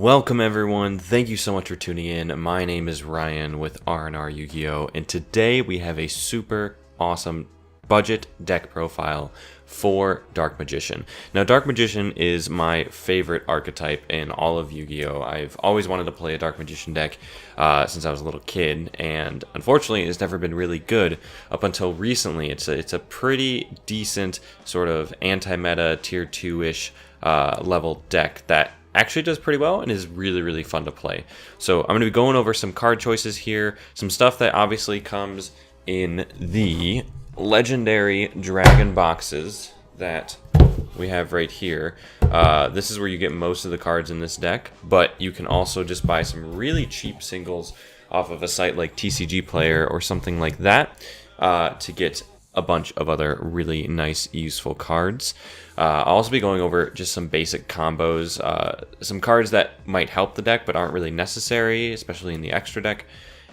Welcome everyone, thank you so much for tuning in. My name is Ryan with R&R Yu-Gi-Oh! And today we have a super awesome budget deck profile for Dark Magician. Now Dark Magician is my favorite archetype in all of Yu-Gi-Oh! I've always wanted to play a Dark Magician deck since I was a little kid, and unfortunately it's never been really good up until recently. It's a pretty decent sort of anti-meta tier 2-ish level deck that actually does pretty well and is really fun to play. So I'm going to be going over some card choices here, some stuff that obviously comes in the legendary dragon boxes that we have right here. This is where you get most of the cards in this deck, but you can also just buy some really cheap singles off of a site like TCG Player or something like that to get a bunch of other really nice, useful cards. I'll also be going over just some basic combos, some cards that might help the deck but aren't really necessary, especially in the extra deck.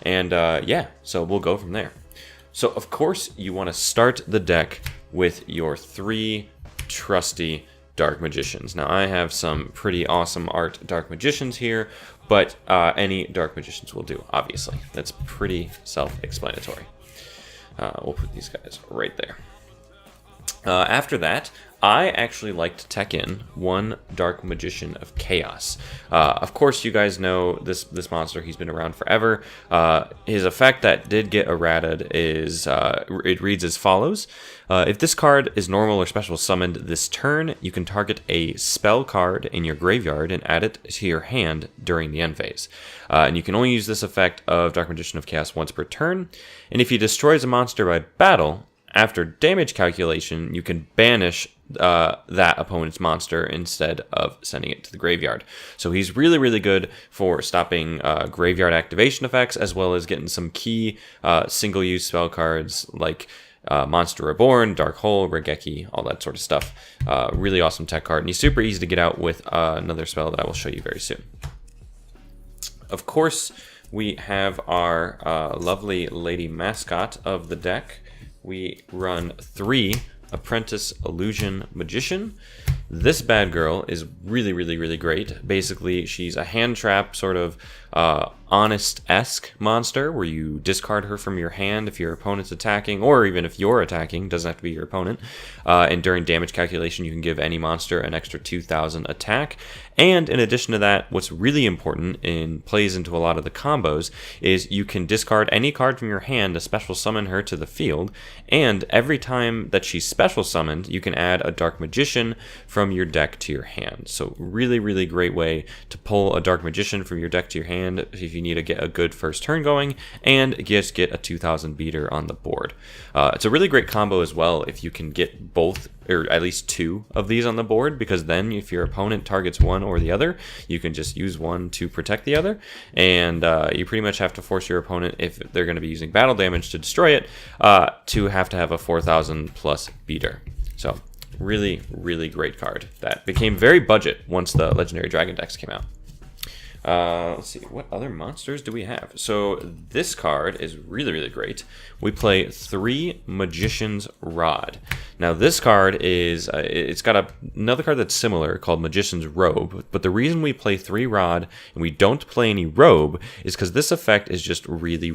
And yeah, so we'll go from there. So of course you want to start the deck with your 3 trusty Dark Magicians. Now I have some pretty awesome art Dark Magicians here, but any Dark Magicians will do, obviously. That's pretty self-explanatory. We'll put these guys right there. After that, I actually like to tech in one Dark Magician of Chaos. Of course, you guys know this monster. He's been around forever. His effect that did get errated is it reads as follows. If this card is normal or special summoned this turn, you can target a spell card in your graveyard and add it to your hand during the end phase. And you can only use this effect of Dark Magician of Chaos once per turn. And if he destroys a monster by battle, after damage calculation, you can banish that opponent's monster instead of sending it to the graveyard. So he's really good for stopping graveyard activation effects, as well as getting some key single-use spell cards like Monster Reborn, Dark Hole, Regeki, all that sort of stuff. Really awesome tech card, and he's super easy to get out with another spell that I will show you very soon. Of course, we have our lovely lady mascot of the deck. We run 3 Apprentice Illusion Magician. This bad girl is really great. Basically, she's a hand trap sort of honest-esque monster where you discard her from your hand if your opponent's attacking, or even if you're attacking, doesn't have to be your opponent. And during damage calculation, you can give any monster an extra 2,000 attack. And in addition to that, what's really important and plays into a lot of the combos is you can discard any card from your hand to special summon her to the field, and every time that she's special summoned, you can add a Dark Magician from your deck to your hand. So really great way to pull a Dark Magician from your deck to your hand if you need to get a good first turn going, and just get a 2,000 beater on the board. It's a really great combo as well if you can get both, or at least 2 of these on the board, because then if your opponent targets one or the other, you can just use one to protect the other, and you pretty much have to force your opponent, if they're going to be using battle damage to destroy it, to have a 4,000 plus beater. So really great card that became very budget once the Legendary Dragon decks came out. Let's see, what other monsters do we have? So this card is really great. We play 3 Magician's Rod. Now this card is, it's got another card that's similar called Magician's Robe, but the reason we play 3 Rod and we don't play any Robe is because this effect is just really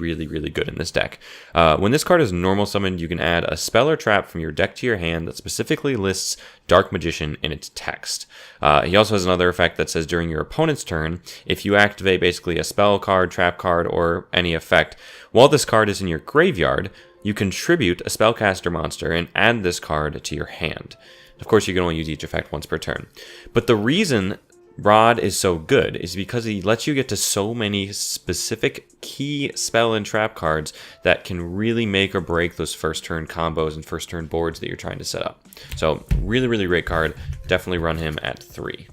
good in this deck. When this card is normal summoned, you can add a spell or trap from your deck to your hand that specifically lists Dark Magician in its text. He also has another effect that says during your opponent's turn, if you activate basically a spell card, trap card, or any effect, while this card is in your graveyard, you contribute a spellcaster monster and add this card to your hand. Of course, you can only use each effect once per turn. But the reason Rod is so good is because he lets you get to so many specific key spell and trap cards that can really make or break those first turn combos and first turn boards that you're trying to set up. So really great card. Definitely run him at 3.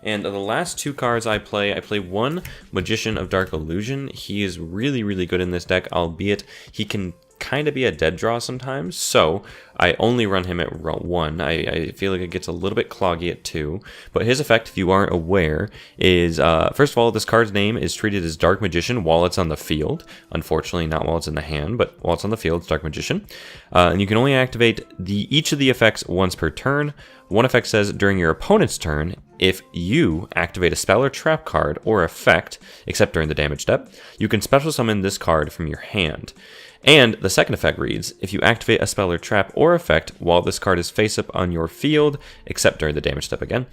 And the last 2 cards I play 1 Magician of Dark Illusion. He is really good in this deck, albeit he can kind of be a dead draw sometimes, so I only run him at 1. I feel like it gets a little bit cloggy at 2, but his effect, if you aren't aware, is, first of all, this card's name is treated as Dark Magician while it's on the field. Unfortunately, not while it's in the hand, but while it's on the field, it's Dark Magician. And you can only activate each of the effects once per turn. One effect says during your opponent's turn, If you activate a spell or trap card or effect, except during the damage step, you can special summon this card from your hand. And the second effect reads, if you activate a spell or trap or effect while this card is face up on your field, except during the damage step again,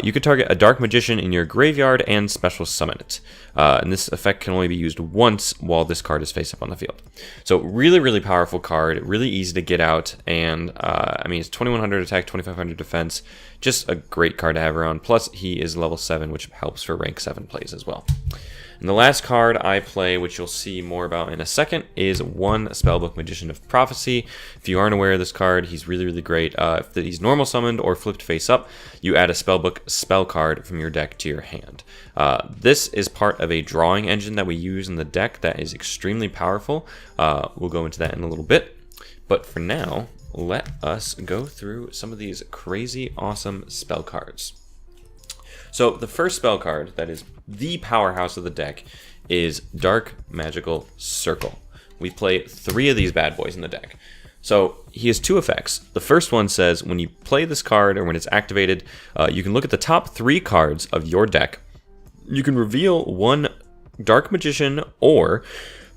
you can target a Dark Magician in your graveyard and special summon it. And this effect can only be used once while this card is face up on the field. So really, really powerful card, really easy to get out, and I mean, it's 2100 attack, 2500 defense, just a great card to have around. Plus, he is level 7, which helps for rank 7 plays as well. And the last card I play, which you'll see more about in a second, is one Spellbook Magician of Prophecy. If you aren't aware of this card, he's really, really great. If he's normal summoned or flipped face up, you add a Spellbook spell card from your deck to your hand. This is part of a drawing engine that we use in the deck that is extremely powerful. We'll go into that in a little bit. But for now, let us go through some of these crazy awesome spell cards. So the first spell card that is the powerhouse of the deck is Dark Magical Circle. We play 3 of these bad boys in the deck. So he has 2 effects. The first one says when you play this card or when it's activated, you can look at the top 3 cards of your deck. You can reveal one Dark Magician or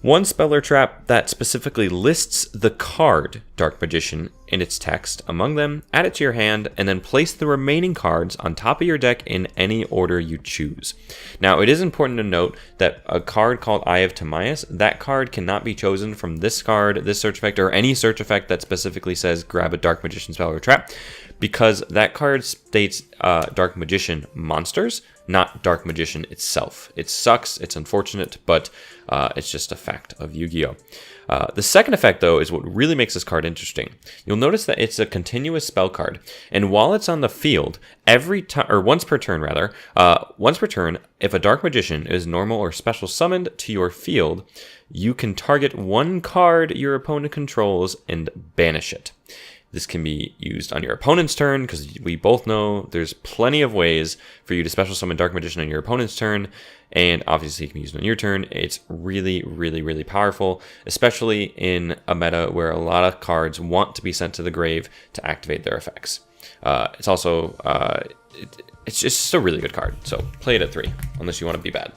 one spell or trap that specifically lists the card Dark Magician in its text among them, add it to your hand, and then place the remaining cards on top of your deck in any order you choose. Now, it is important to note that a card called Eye of Timaeus, that card cannot be chosen from this card, this search effect, or any search effect that specifically says grab a Dark Magician spell or trap, because that card states Dark Magician monsters, not Dark Magician itself. It sucks, it's unfortunate, but it's just a fact of Yu-Gi-Oh! The second effect, though, is what really makes this card interesting. You'll notice that it's a continuous spell card, and while it's on the field, once per turn, if a Dark Magician is normal or special summoned to your field, you can target one card your opponent controls and banish it. This can be used on your opponent's turn, because we both know there's plenty of ways for you to special summon Dark Magician on your opponent's turn, and obviously you can use it on your turn. It's really, really, really powerful, especially in a meta where a lot of cards want to be sent to the grave to activate their effects. It's also, it's just a really good card, so play it at 3, unless you want to be bad.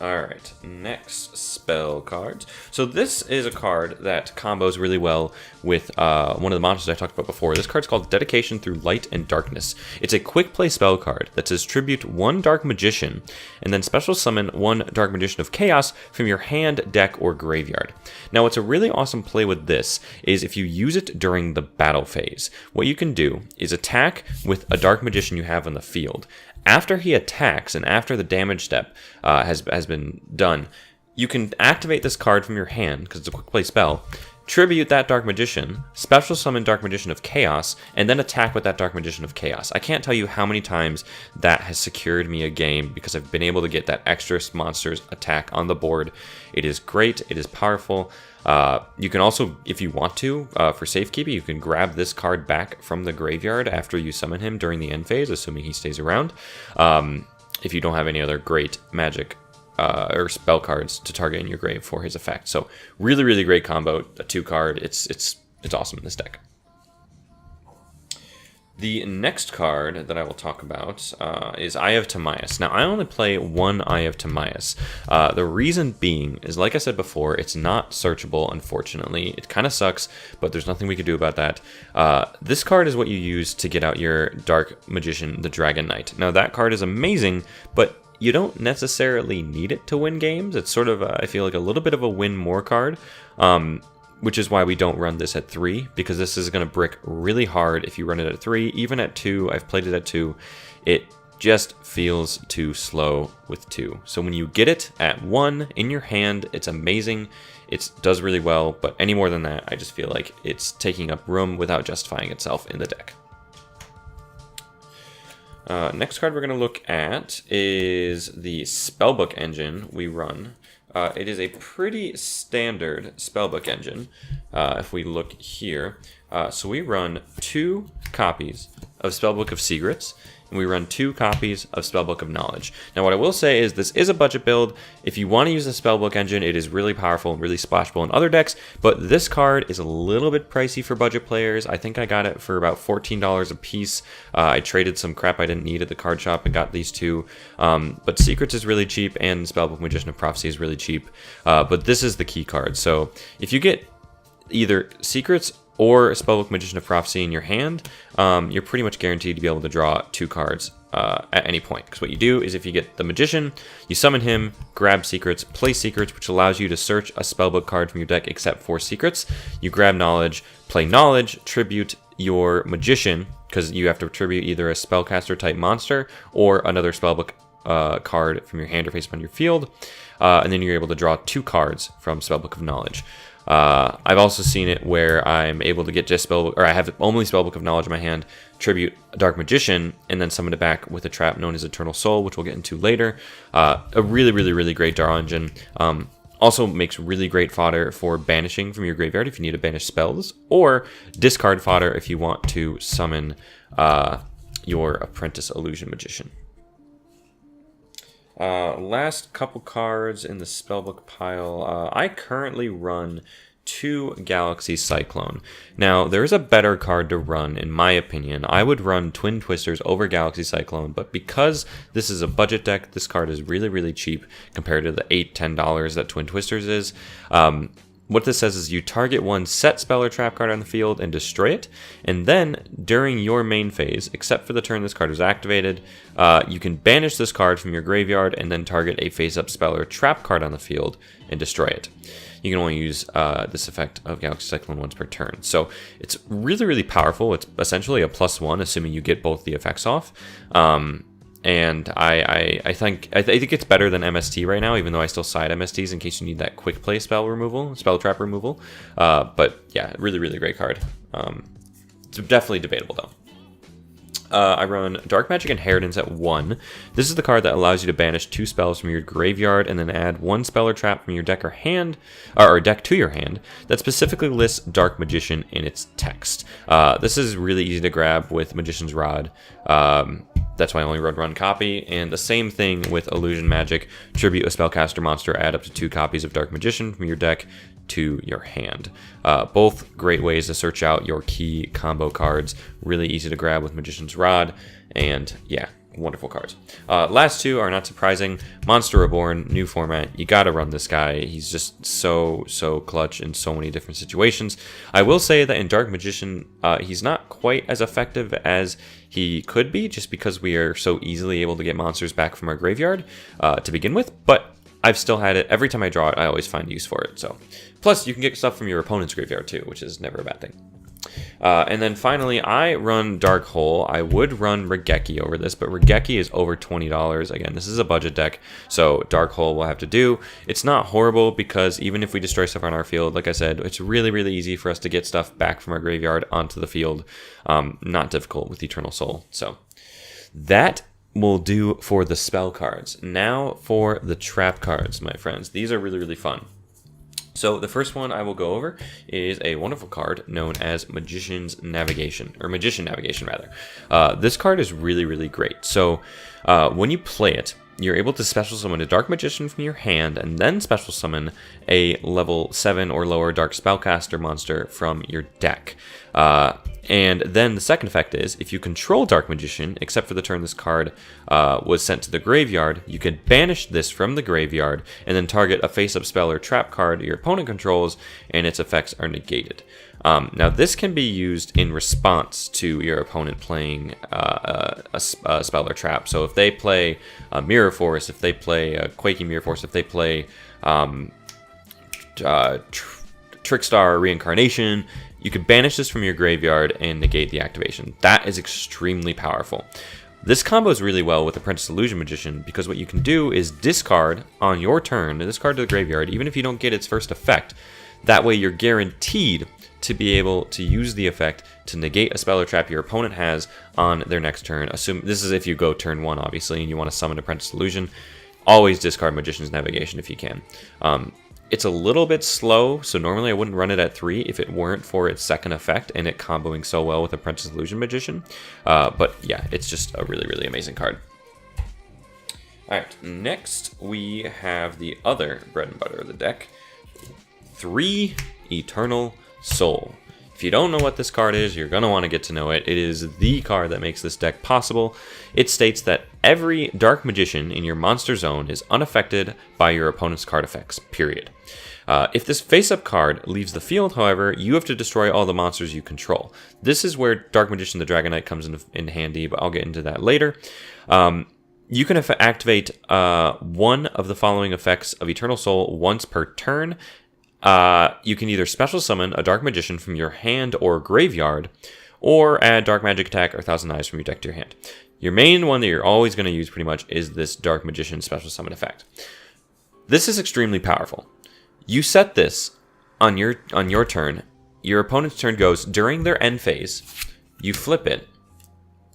Alright, next spell cards. So this is a card that combos really well with one of the monsters I talked about before. This card's called Dedication Through Light and Darkness. It's a quick play spell card that says tribute one Dark Magician, and then special summon one Dark Magician of Chaos from your hand, deck, or graveyard. Now what's a really awesome play with this is if you use it during the battle phase. What you can do is attack with a Dark Magician you have on the field. After he attacks and after the damage step has been done, you can activate this card from your hand, because it's a quick play spell, tribute that Dark Magician, special summon Dark Magician of Chaos, and then attack with that Dark Magician of Chaos. I can't tell you how many times that has secured me a game, because I've been able to get that extra monster's attack on the board. It is great, it is powerful. You can also, if you want to, for safekeeping, you can grab this card back from the graveyard after you summon him during the end phase, assuming he stays around, if you don't have any other great magic or spell cards to target in your grave for his effect. So really, really great combo, a 2-card. It's awesome in this deck. The next card that I will talk about is Eye of Timaeus. Now, I only play one Eye of Timaeus. The reason being is, like I said before, it's not searchable, unfortunately. It kind of sucks, but there's nothing we can do about that. This card is what you use to get out your Dark Magician, the Dragon Knight. Now, that card is amazing, but you don't necessarily need it to win games. It's sort of, I feel like, a little bit of a win more card. Which is why we don't run this at 3, because this is going to brick really hard if you run it at 3. Even at 2, I've played it at 2, it just feels too slow with 2. So when you get it at 1 in your hand, it's amazing. It does really well, but any more than that, I just feel like it's taking up room without justifying itself in the deck. Next card we're going to look at is the Spellbook engine we run. It is a pretty standard spellbook engine, if we look here. So we run 2 copies of Spellbook of Secrets, and we run 2 copies of Spellbook of Knowledge. Now, what I will say is this is a budget build. If you want to use the Spellbook engine, it is really powerful and really splashable in other decks, but this card is a little bit pricey for budget players. I think I got it for about $14 a piece. I traded some crap I didn't need at the card shop and got these 2. But Secrets is really cheap, and Spellbook Magician of Prophecy is really cheap. But this is the key card. So if you get either Secrets or Spellbook Magician of Prophecy in your hand, you're pretty much guaranteed to be able to draw 2 cards at any point. Because what you do is if you get the Magician, you summon him, grab Secrets, play Secrets, which allows you to search a Spellbook card from your deck except for Secrets. You grab Knowledge, play Knowledge, tribute your Magician, because you have to tribute either a Spellcaster type monster or another Spellbook card from your hand or face on your field. And then you're able to draw 2 cards from Spellbook of Knowledge. I've also seen it where I'm able to get just Spellbook, or I have only Spellbook of Knowledge in my hand, tribute a Dark Magician, and then summon it back with a trap known as Eternal Soul, which we'll get into later. A really, really, really great draw engine. Also makes really great fodder for banishing from your graveyard if you need to banish spells, or discard fodder if you want to summon your Apprentice Illusion Magician. Last couple cards in the Spellbook pile. I currently run 2 Galaxy Cyclone. Now, there is a better card to run, in my opinion. I would run Twin Twisters over Galaxy Cyclone, but because this is a budget deck, this card is really, really cheap compared to the $8-10 that Twin Twisters is. What this says is you target 1 set spell or trap card on the field and destroy it, and then during your main phase, except for the turn this card is activated, you can banish this card from your graveyard and then target a face-up spell or trap card on the field and destroy it. You can only use this effect of Galaxy Cyclone once per turn. So it's really, really powerful. It's essentially a +1, assuming you get both the effects off. And I think it's better than MST right now, even though I still side MSTs in case you need that quick play spell trap removal. But yeah, really, really great card. It's definitely debatable though. I run Dark Magic Inheritance at 1. This is the card that allows you to banish 2 spells from your graveyard and then add 1 spell or trap from your deck or hand, or deck to your hand that specifically lists Dark Magician in its text. This is really easy to grab with Magician's Rod. That's why I only run copy. And the same thing with Illusion Magic. Tribute a spellcaster monster, add up to 2 copies of Dark Magician from your deck to your hand. Both great ways to search out your key combo cards. Really easy to grab with Magician's Rod. And yeah, wonderful cards. Last 2 are not surprising. Monster Reborn, new format. You gotta run this guy. He's just so clutch in so many different situations. I will say that in Dark Magician, he's not quite as effective as he could be, just because we are so easily able to get monsters back from our graveyard to begin with, but I've still had it. Every time I draw it, I always find use for it. So, plus you can get stuff from your opponent's graveyard too, which is never a bad thing. And then finally, I run Dark Hole. I would run Raigeki over this, but Raigeki is over $20. Again, this is a budget deck, so Dark Hole will have to do. It's not horrible because even if we destroy stuff on our field, like I said, it's really, really easy for us to get stuff back from our graveyard onto the field. Not difficult with Eternal Soul. So that will do for the spell cards. Now for the trap cards, my friends. These are really, really fun. So the first one I will go over is a wonderful card known as Magician Navigation rather. This card is really, really great. So when you play it, you're able to special summon a Dark Magician from your hand and then special summon a level 7 or lower Dark Spellcaster monster from your deck. And then the second effect is, if you control Dark Magician, except for the turn this card was sent to the graveyard, you can banish this from the graveyard and then target a face-up spell or trap card your opponent controls, and its effects are negated. Now, this can be used in response to your opponent playing a spell or trap. So if they play a Mirror Force, if they play a Quaking Mirror Force, if they play Trickstar Reincarnation, you can banish this from your graveyard and negate the activation. That is extremely powerful. This combos really well with Apprentice Illusion Magician because what you can do is discard on your turn, discard to the graveyard, even if you don't get its first effect. That way you're guaranteed to be able to use the effect to negate a spell or trap your opponent has on their next turn. Assume this is if you go turn 1, obviously, and you want to summon Apprentice Illusion. Always discard Magician's Navigation if you can. It's a little bit slow, so normally I wouldn't run it at 3 if it weren't for its second effect and it comboing so well with Apprentice Illusion Magician. But yeah, it's just a really, really amazing card. Alright, next we have the other bread and butter of the deck. 3 Eternal Soul. If you don't know what this card is, you're going to want to get to know it. It is the card that makes this deck possible. It states that every Dark Magician in your monster zone is unaffected by your opponent's card effects, period. If this face-up card leaves the field, however, you have to destroy all the monsters you control. This is where Dark Magician the Dragon Knight comes in handy, but I'll get into that later. You can activate one of the following effects of Eternal Soul once per turn. You can either special summon a Dark Magician from your hand or graveyard, or add Dark Magic Attack or Thousand Eyes from your deck to your hand. Your main one that you're always going to use pretty much is this Dark Magician special summon effect. This is extremely powerful. You set this on your turn. Your opponent's turn goes during their end phase. You flip it.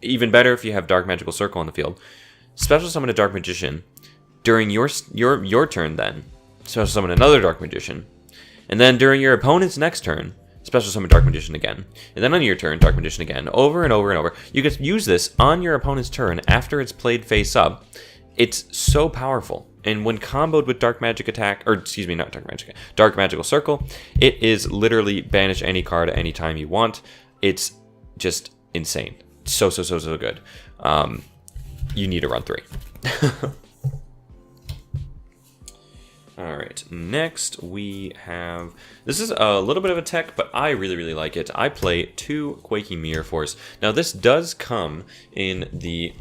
Even better if you have Dark Magical Circle on the field. Special summon a Dark Magician during your turn. Then special summon another Dark Magician. And then during your opponent's next turn, special summon Dark Magician again. And then on your turn, Dark Magician again. Over and over and over. You can use this on your opponent's turn after it's played face up. It's so powerful. And when comboed with Dark Magic Attack, or excuse me, not Dark Magic, Dark Magical Circle, it is literally banish any card at any time you want. It's just insane. So good. You need to run 3. Alright, next we have... This is a little bit of a tech, but I really like it. I play 2 Quaking Mirror Force. Now this does come in the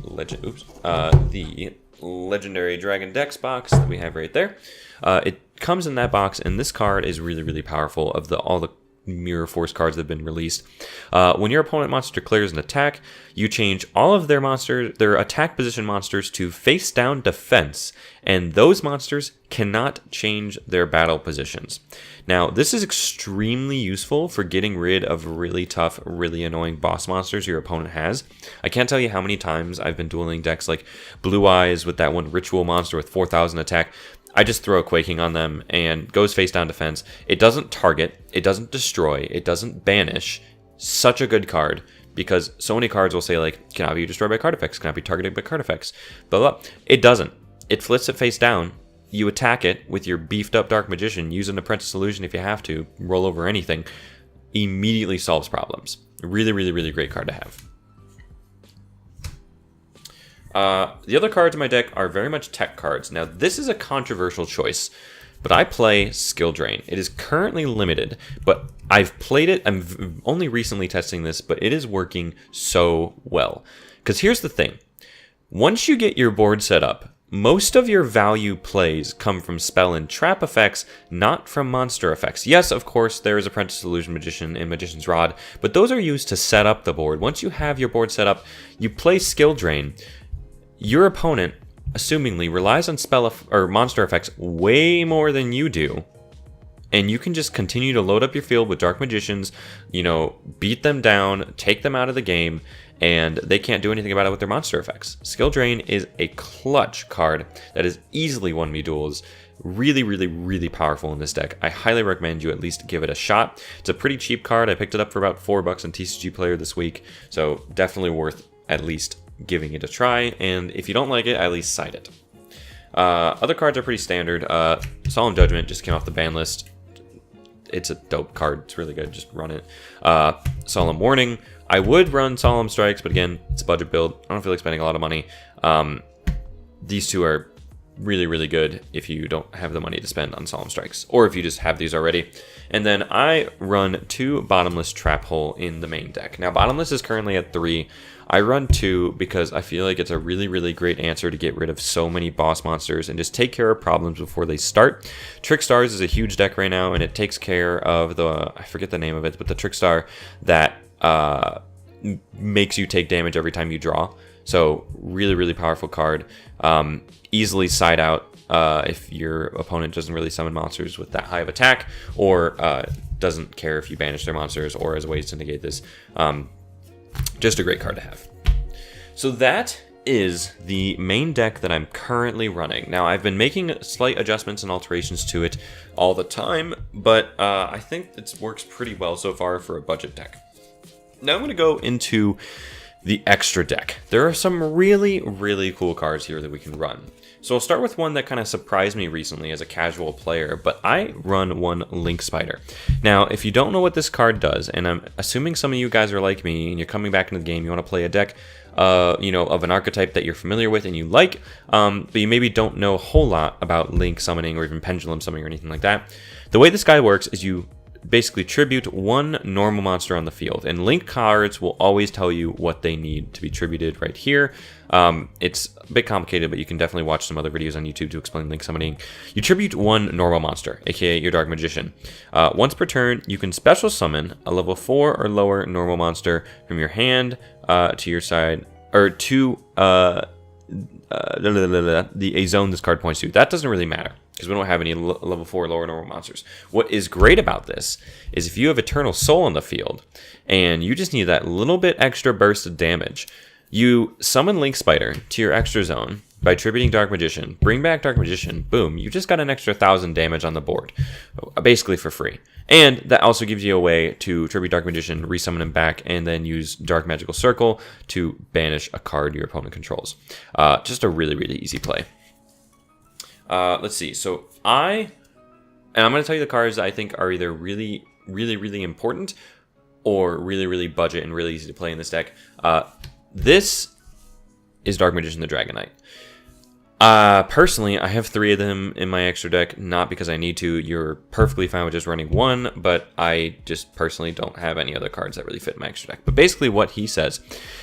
Legendary Dragon Dex box that we have right there. It comes in that box, and this card is really powerful of all the Mirror Force cards that have been released. When your opponent monster declares an attack, you change all of their attack position monsters to face down defense, and those monsters cannot change their battle positions. Now, this is extremely useful for getting rid of really tough, really annoying boss monsters your opponent has. I can't tell you how many times I've been dueling decks like Blue Eyes with that one Ritual monster with 4,000 attack. I just throw a Quaking on them and goes face down defense. It doesn't target, it doesn't destroy, it doesn't banish. Such a good card, because so many cards will say like, cannot be destroyed by card effects, cannot be targeted by card effects, blah blah. It doesn't. It flips it face down. You attack it with your beefed up Dark Magician, use an Apprentice Illusion if you have to, roll over anything. Immediately solves problems. Really great card to have. The other cards in my deck are very much tech cards. Now, this is a controversial choice, but I play Skill Drain. It is currently limited, but I've played it. I'm only recently testing this, but it is working so well. Because here's the thing. Once you get your board set up, most of your value plays come from spell and trap effects, not from monster effects. Yes, of course, there is Apprentice Illusion Magician and Magician's Rod, but those are used to set up the board. Once you have your board set up, you play Skill Drain. Your opponent, assumingly, relies on spell or monster effects way more than you do, and you can just continue to load up your field with Dark Magicians, beat them down, take them out of the game, and they can't do anything about it with their monster effects. Skill Drain is a clutch card that has easily won me duels. Really powerful in this deck. I highly recommend you at least give it a shot. It's a pretty cheap card. I picked it up for about $4 on TCG Player this week, so definitely worth at least giving it a try, and if you don't like it, at least cite it. Other cards are pretty standard. Solemn Judgment just came off the ban list. It's a dope card. It's really good. Just run it. Solemn Warning. I would run Solemn Strikes, but again, it's a budget build. I don't feel like spending a lot of money. These two are really good if you don't have the money to spend on Solemn Strikes, or if you just have these already. And then I run 2 Bottomless Trap Hole in the main deck. Now, Bottomless is currently at 3. I run 2 because I feel like it's a really great answer to get rid of so many boss monsters and just take care of problems before they start. Trickstars is a huge deck right now, and it takes care of I forget the name of it, but the Trickstar that makes you take damage every time you draw. So really powerful card. Easily side out if your opponent doesn't really summon monsters with that high of attack, or doesn't care if you banish their monsters, or as ways to negate this. Just a great card to have. So that is the main deck that I'm currently running. Now, I've been making slight adjustments and alterations to it all the time, but I think it works pretty well so far for a budget deck. Now I'm going to go into the extra deck. There are some really, really cool cards here that we can run. So I'll start with one that kind of surprised me recently as a casual player, but I run one Link Spider. Now, if you don't know what this card does, and I'm assuming some of you guys are like me and you're coming back into the game, you want to play a deck of an archetype that you're familiar with and you like, but you maybe don't know a whole lot about Link summoning or even pendulum summoning or anything like that. The way this guy works is you basically tribute one normal monster on the field, and Link cards will always tell you what they need to be tributed right here. It's a bit complicated, but you can definitely watch some other videos on YouTube to explain Link summoning. You tribute one normal monster, aka your Dark Magician. Once per turn, you can special summon a level 4 or lower normal monster from your hand to your side, or to a zone this card points to. That doesn't really matter, because we don't have any level 4 lower normal monsters. What is great about this is if you have Eternal Soul on the field, and you just need that little bit extra burst of damage, you summon Link Spider to your extra zone by tributing Dark Magician, bring back Dark Magician, boom, you just got an extra 1,000 damage on the board, basically for free. And that also gives you a way to tribute Dark Magician, resummon him back, and then use Dark Magical Circle to banish a card your opponent controls. Just a really, really easy play. Let's see. So I'm going to tell you the cards that I think are either really, really, really important or really, really budget and really easy to play in this deck. This is Dark Magician the Dragon Knight. Personally, I have 3 of them in my extra deck, not because I need to. You're perfectly fine with just running 1, but I just personally don't have any other cards that really fit my extra deck. But basically what he says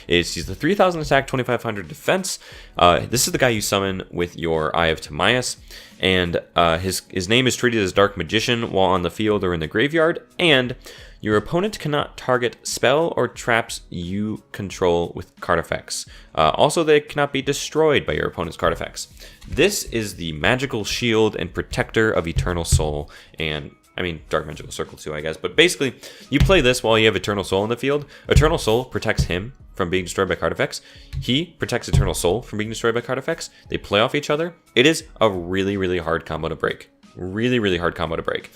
is he's the 3,000 attack, 2,500 defense. This is the guy you summon with your Eye of Timaeus, and his name is treated as Dark Magician while on the field or in the graveyard, and your opponent cannot target spell or traps you control with card effects. Also, they cannot be destroyed by your opponent's card effects. This is the magical shield and protector of Eternal Soul, and I mean Dark Magical Circle too, I guess. But basically, you play this while you have Eternal Soul in the field. Eternal Soul protects him from being destroyed by card effects. He protects Eternal Soul from being destroyed by card effects. They play off each other. It is a really, really hard combo to break. Really, really hard combo to break.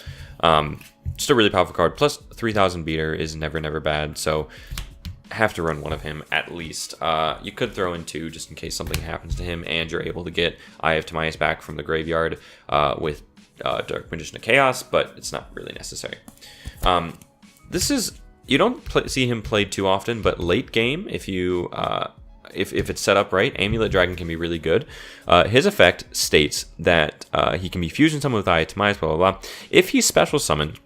Just a really powerful card. Plus, 3,000 beater is never, never bad. So, have to run one of him at least. You could throw in 2 just in case something happens to him, and you're able to get Eye of Timaeus back from the graveyard with Dark Magician of Chaos, but it's not really necessary. This is, you don't see him played too often, but late game, if you if it's set up right, Amulet Dragon can be really good. His effect states that he can be fusion summoned with Eye of Timaeus, blah, blah, blah. If he's special summoned,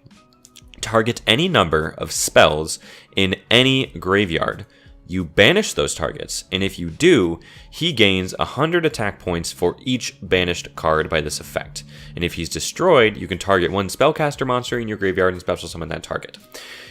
target any number of spells in any graveyard. You banish those targets, and if you do, he gains 100 attack points for each banished card by this effect. And if he's destroyed, you can target one spellcaster monster in your graveyard and special summon that target.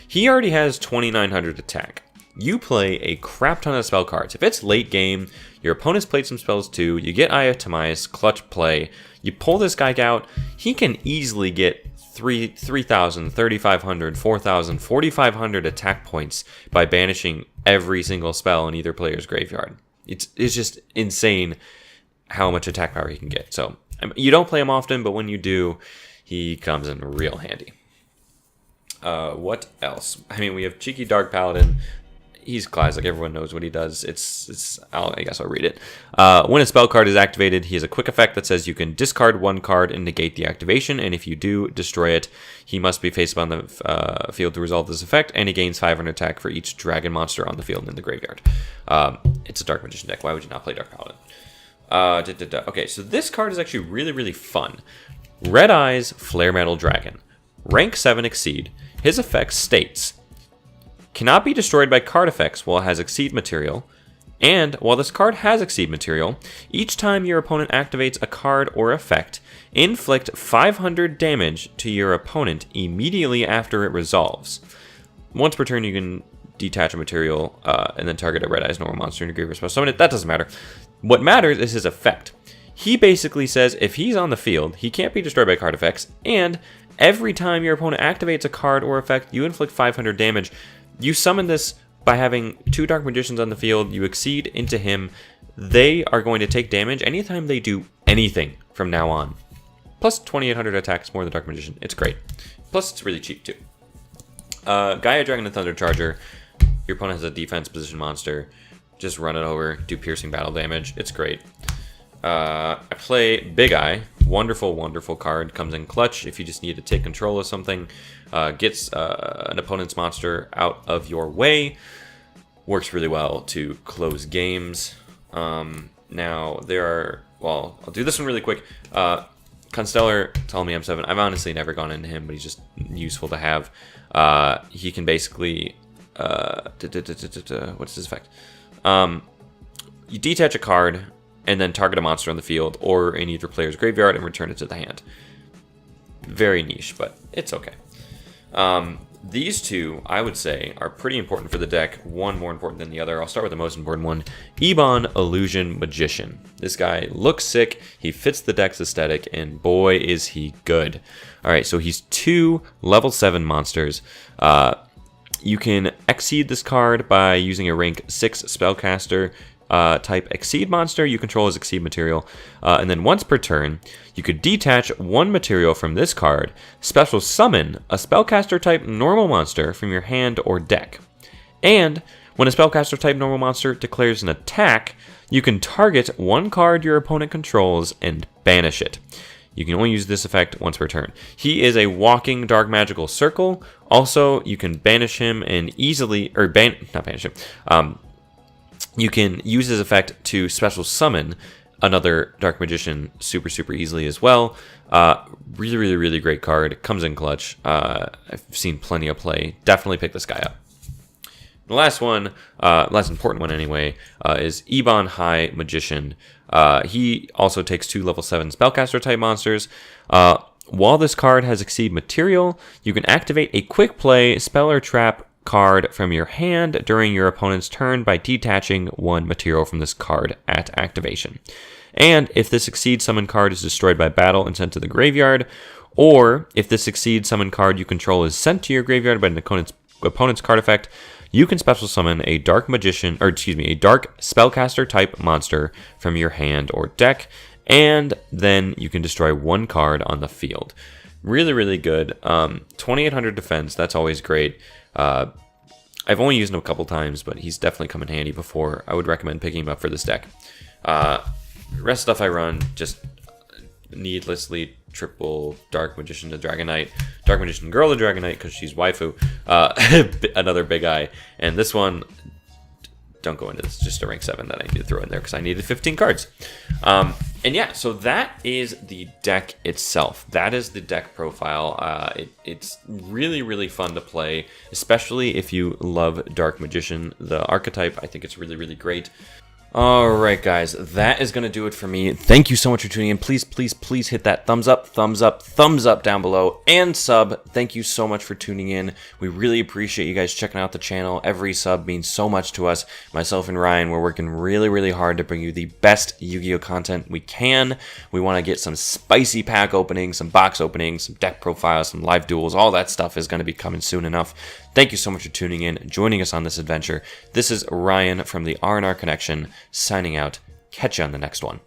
He already has 2,900 attack. You play a crap ton of spell cards. If it's late game, your opponent's played some spells too, you get Eye of Timaeus, clutch play, you pull this guy out, he can easily get 3,000, 3,500, 4,000, 4,500 attack points by banishing every single spell in either player's graveyard. It's just insane how much attack power he can get. So you don't play him often, but when you do, he comes in real handy. What else? I mean, we have Cheeky Dark Paladin. He's classic. Everyone knows what he does. I guess I'll read it. When a spell card is activated, he has a quick effect that says you can discard one card and negate the activation, and if you do, destroy it. He must be face up on the field to resolve this effect, and he gains 500 attack for each dragon monster on the field and in the graveyard. It's a Dark Magician deck. Why would you not play Dark Paladin? Okay, so this card is actually really, really fun. Red Eyes Flare Metal Dragon. Rank 7 Exceed. His effect states, cannot be destroyed by card effects while it has Exceed material, and while this card has Exceed material, each time your opponent activates a card or effect, inflict 500 damage to your opponent immediately after it resolves. Once per turn, you can detach a material and then target a Red Eyes normal monster in your graveyard special summon it. That doesn't matter. What matters is his effect. He basically says if he's on the field, he can't be destroyed by card effects, and every time your opponent activates a card or effect, you inflict 500 damage. You summon this by having 2 Dark Magicians on the field, you Exceed into him, they are going to take damage anytime they do anything from now on. Plus 2,800 attacks more than Dark Magician. It's great. Plus, it's really cheap too. Gaia Dragon and Thunder Charger. Your opponent has a defense position monster. Just run it over, do piercing battle damage. It's great. I play Big Eye. Wonderful, wonderful card. Comes in clutch if you just need to take control of something. Gets an opponent's monster out of your way. Works really well to close games. Now, there are... Well, I'll do this one really quick. Constellar, tell me M7. I've honestly never gone into him, but he's just useful to have. He can basically... what's his effect? You detach a card and then target a monster on the field or in either player's graveyard and return it to the hand. Very niche, but it's okay. These two, I would say, are pretty important for the deck. One more important than the other. I'll start with the most important one. Ebon Illusion Magician. This guy looks sick. He fits the deck's aesthetic, and boy, is he good. All right, so he's 2 level 7 monsters. You can exceed this card by using a rank 6 spellcaster type Exceed monster you control as Exceed material. And then once per turn, you could detach 1 material from this card, special summon a spellcaster type normal monster from your hand or deck. And when a spellcaster type normal monster declares an attack, you can target 1 card your opponent controls and banish it. You can only use this effect once per turn. He is a walking dark magical circle. Also, you can banish him and easily, or not banish him. You can use his effect to special summon another Dark Magician super easily as well. Really great card. Comes in clutch. I've seen plenty of play. Definitely pick this guy up. The last one, last important one anyway, is Ebon High Magician. He also takes 2 level 7 spellcaster type monsters. While this card has Exceed material, you can activate a quick play spell or trap card from your hand during your opponent's turn by detaching 1 material from this card at activation. And if this Exceed summon card is destroyed by battle and sent to the graveyard, or if this Exceed summon card you control is sent to your graveyard by an opponent's card effect, you can special summon a Dark Magician, or excuse me, a Dark Spellcaster type monster from your hand or deck, and then you can destroy 1 card on the field. Really good. 2,800 defense, that's always great. I've only used him a couple times, but he's definitely come in handy before. I would recommend picking him up for this deck. Rest stuff I run, just needlessly triple Dark Magician to Dragon Knight, Dark Magician Girl to Dragon Knight because she's waifu, another Big Eye, and this one, don't go into this, just a rank 7 that I need to throw in there because I needed 15 cards. And yeah, so that is the deck itself. That is the deck profile. It's really fun to play, especially if you love Dark Magician. The archetype, I think it's really great. Alright guys, that is going to do it for me. Thank you so much for tuning in. Please hit that thumbs up down below, and sub. Thank you so much for tuning in. We really appreciate you guys checking out the channel. Every sub means so much to us. Myself and Ryan, we're working really hard to bring you the best Yu-Gi-Oh content we can. We want to get some spicy pack openings, some box openings, some deck profiles, some live duels. All that stuff is going to be coming soon enough. Thank you so much for tuning in, joining us on this adventure. This is Ryan from the R&R Connection, signing out. Catch you on the next one.